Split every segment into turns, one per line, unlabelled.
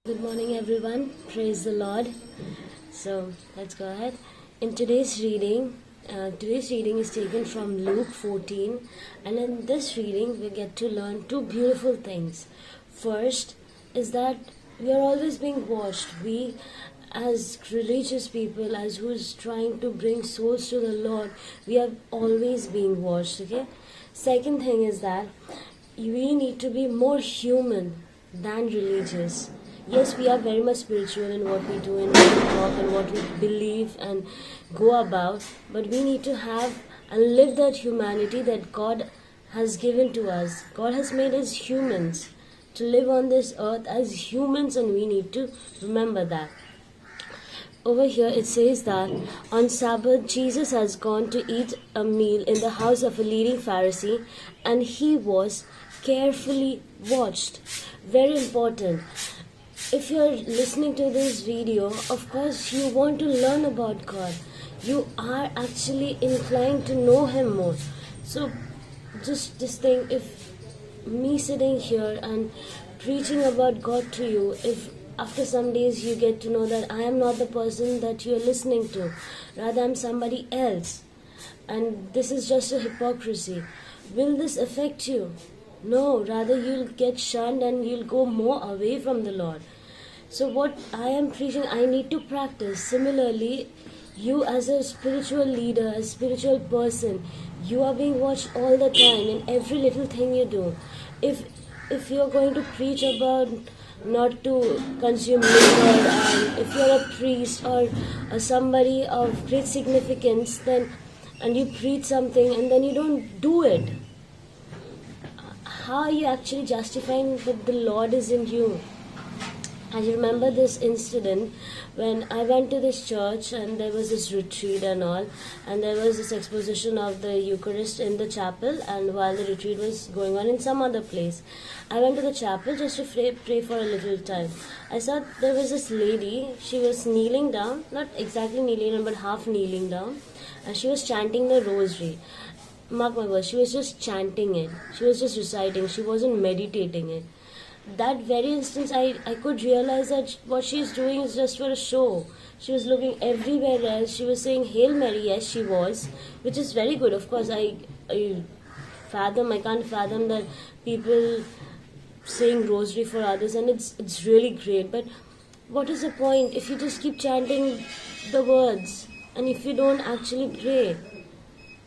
Good morning, everyone. Praise the Lord. So let's go ahead. In today's reading is taken from Luke 14, and in this reading, we get to learn two beautiful things. First is that we are always being watched. We, as religious people, as who's trying to bring souls to the Lord, we are always being watched. Okay. Second thing is that we need to be more human than religious. Yes, we are very much spiritual in what we do and what we talk and what we believe and go about, but we need to have and live that humanity that God has given to us. God has made us humans to live on this earth as humans, and we need to remember that. Over here it says that on Sabbath Jesus has gone to eat a meal in the house of a leading Pharisee, and he was carefully watched. Very important. If you're listening to this video, of course you want to learn about God. You are actually inclined to know Him more. So just think, if me sitting here and preaching about God to you, if after some days you get to know that I am not the person that you're listening to, rather I'm somebody else, and this is just a hypocrisy, will this affect you? No, rather you'll get shunned and you'll go more away from the Lord. So what I am preaching, I need to practice. Similarly, you as a spiritual leader, a spiritual person, you are being watched all the time in every little thing you do. If you're going to preach about not to consume liquor, and if you're a priest or somebody of great significance, then and you preach something and then you don't do it, how are you actually justifying that the Lord is in you? I remember this incident when I went to this church and there was this retreat and all, and there was this exposition of the Eucharist in the chapel, and while the retreat was going on in some other place, I went to the chapel just to pray for a little time. I saw there was this lady, she was kneeling down, not exactly kneeling down but half kneeling down, and she was chanting the rosary. Mark my words, she was just chanting it, she was just reciting, she wasn't meditating it. That very instance, I could realize that what she's doing is just for a show. She was looking everywhere else. She was saying Hail Mary, yes she was, which is very good. Of course, I can't fathom that people saying rosary for others, and it's really great. But what is the point if you just keep chanting the words and if you don't actually pray?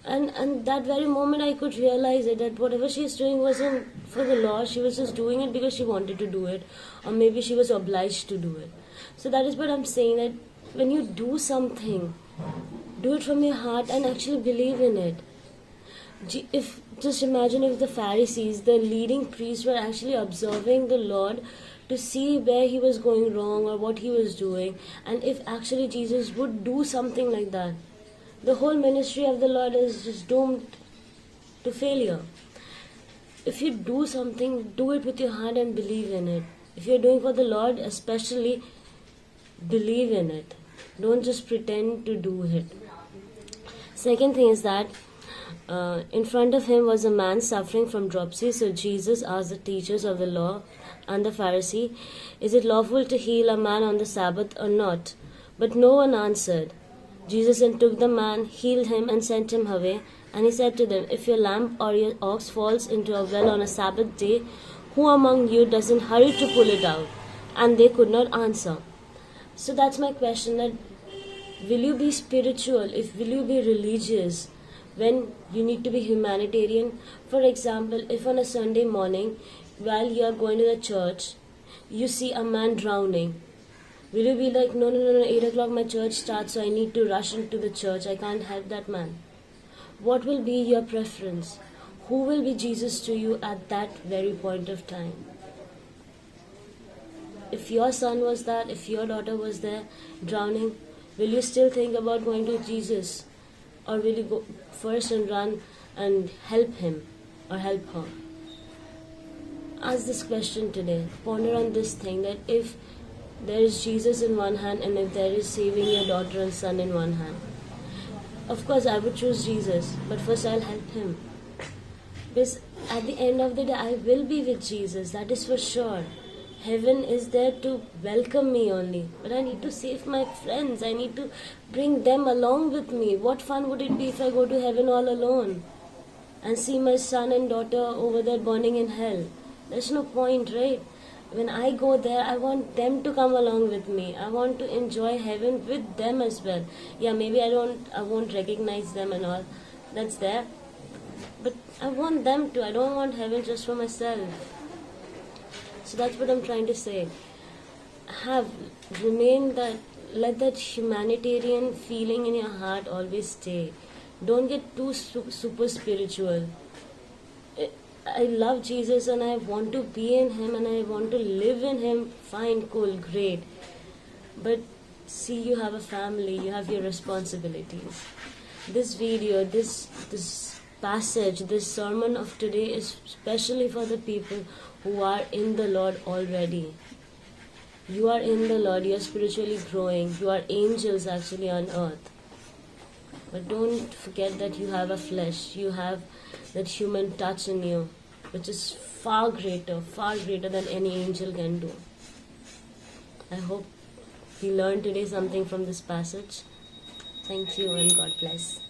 And that very moment I could realize it, that whatever she's doing wasn't for the Lord. She was just doing it because she wanted to do it, or maybe she was obliged to do it. So that is what I'm saying, that when you do something, do it from your heart and actually believe in it. Just imagine if the Pharisees, the leading priests, were actually observing the Lord to see where he was going wrong or what he was doing, and if actually Jesus would do something like that, the whole ministry of the Lord is just doomed to failure. If you do something, do it with your heart and believe in it. If you're doing for the Lord, especially, believe in it. Don't just pretend to do it. Second thing is that in front of him was a man suffering from dropsy. So Jesus asked the teachers of the law and the Pharisee, is it lawful to heal a man on the Sabbath or not? But no one answered. Jesus then took the man, healed him, and sent him away. And he said to them, if your lamb or your ox falls into a well on a Sabbath day, who among you doesn't hurry to pull it out? And they could not answer. So that's my question, that will you be spiritual, will you be religious when you need to be humanitarian? For example, if on a Sunday morning, while you are going to the church, you see a man drowning, will you be like, no, 8 o'clock my church starts, so I need to rush into the church, I can't help that man? What will be your preference? Who will be Jesus to you at that very point of time? If your son was that, if your daughter was there drowning, will you still think about going to Jesus? Or will you go first and run and help him or help her? Ask this question today. Ponder on this thing, that if there is Jesus in one hand and if there is saving your daughter and son in one hand, of course I would choose Jesus, but first I'll help him. Because at the end of the day I will be with Jesus, that is for sure. Heaven is there to welcome me only, but I need to save my friends. I need to bring them along with me. What fun would it be if I go to heaven all alone and see my son and daughter over there burning in hell? There's no point, right? When I go there, I want them to come along with me. I want to enjoy heaven with them as well. Yeah, maybe I won't recognize them and all. That's there. But I want them to. I don't want heaven just for myself. So that's what I'm trying to say. Let that humanitarian feeling in your heart always stay. Don't get too super spiritual. I love Jesus and I want to be in Him and I want to live in Him. Fine, cool, great. But see, you have a family, you have your responsibilities. This video, this passage, this sermon of today is especially for the people who are in the Lord already. You are in the Lord, you are spiritually growing, you are angels actually on earth. But don't forget that you have a flesh, you have that human touch in you, which is far greater than any angel can do. I hope you learned today something from this passage. Thank you and God bless.